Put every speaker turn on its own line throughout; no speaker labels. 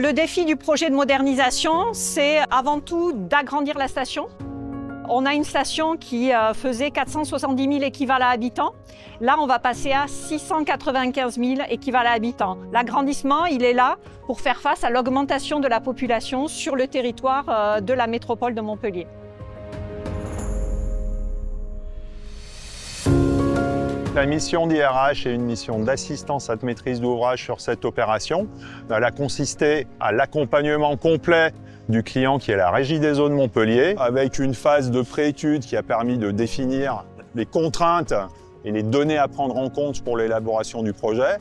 Le défi du projet de modernisation, c'est avant tout d'agrandir la station. On a une station qui faisait 470 000 équivalents habitants. Là, on va passer à 695 000 équivalents habitants. L'agrandissement, il est là pour faire face à l'augmentation de la population sur le territoire de la métropole de Montpellier.
La mission d'IRH est une mission d'assistance à maîtrise d'ouvrage sur cette opération. Elle a consisté à l'accompagnement complet du client qui est la Régie des eaux de Montpellier, avec une phase de préétude qui a permis de définir les contraintes et les données à prendre en compte pour l'élaboration du projet.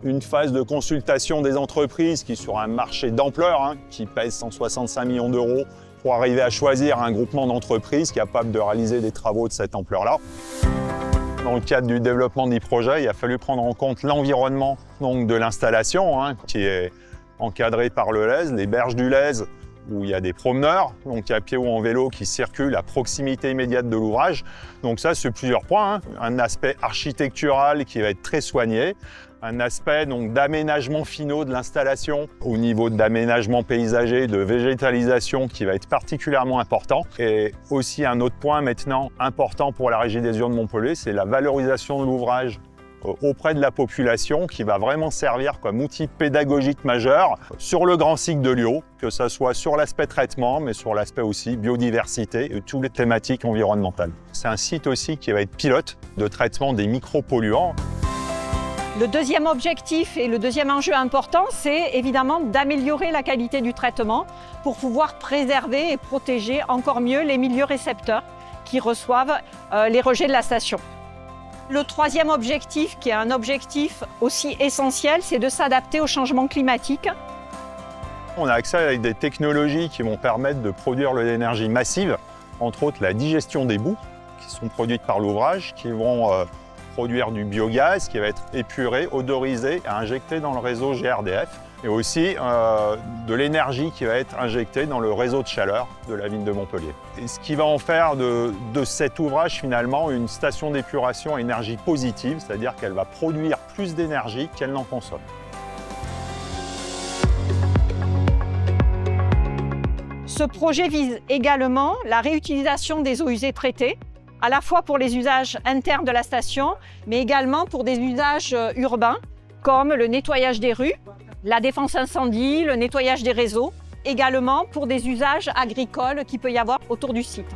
Une phase de consultation des entreprises qui, sur un marché d'ampleur, qui pèse 165 millions d'euros, pour arriver à choisir un groupement d'entreprises capable de réaliser des travaux de cette ampleur-là. Dans le cadre du développement du projet, il a fallu prendre en compte l'environnement de l'installation, qui est encadré par le Lez, les berges du Lez, où il y a des promeneurs, donc à pied ou en vélo, qui circulent à proximité immédiate de l'ouvrage. Donc ça, c'est plusieurs points. Un aspect architectural qui va être très soigné, un aspect d'aménagement finaux de l'installation au niveau d'aménagement paysager, de végétalisation qui va être particulièrement important. Et aussi un autre point maintenant important pour la Régie des eaux de Montpellier, c'est la valorisation de l'ouvrage auprès de la population qui va vraiment servir comme outil pédagogique majeur sur le grand cycle de l'eau, que ce soit sur l'aspect traitement, mais sur l'aspect aussi biodiversité et toutes les thématiques environnementales. C'est un site aussi qui va être pilote de traitement des micropolluants.
Le deuxième objectif et le deuxième enjeu important, c'est évidemment d'améliorer la qualité du traitement pour pouvoir préserver et protéger encore mieux les milieux récepteurs qui reçoivent les rejets de la station. Le troisième objectif, qui est un objectif aussi essentiel, c'est de s'adapter au changement climatique.
On a accès à des technologies qui vont permettre de produire de l'énergie massive, entre autres la digestion des boues qui sont produites par l'ouvrage, qui vont produire du biogaz qui va être épuré, odorisé et injecté dans le réseau GRDF, et aussi de l'énergie qui va être injectée dans le réseau de chaleur de la ville de Montpellier. Et ce qui va en faire de cet ouvrage finalement une station d'épuration à énergie positive, c'est-à-dire qu'elle va produire plus d'énergie qu'elle n'en consomme.
Ce projet vise également la réutilisation des eaux usées traitées, à la fois pour les usages internes de la station, mais également pour des usages urbains, comme le nettoyage des rues, la défense incendie, le nettoyage des réseaux, également pour des usages agricoles qu'il peut y avoir autour du site.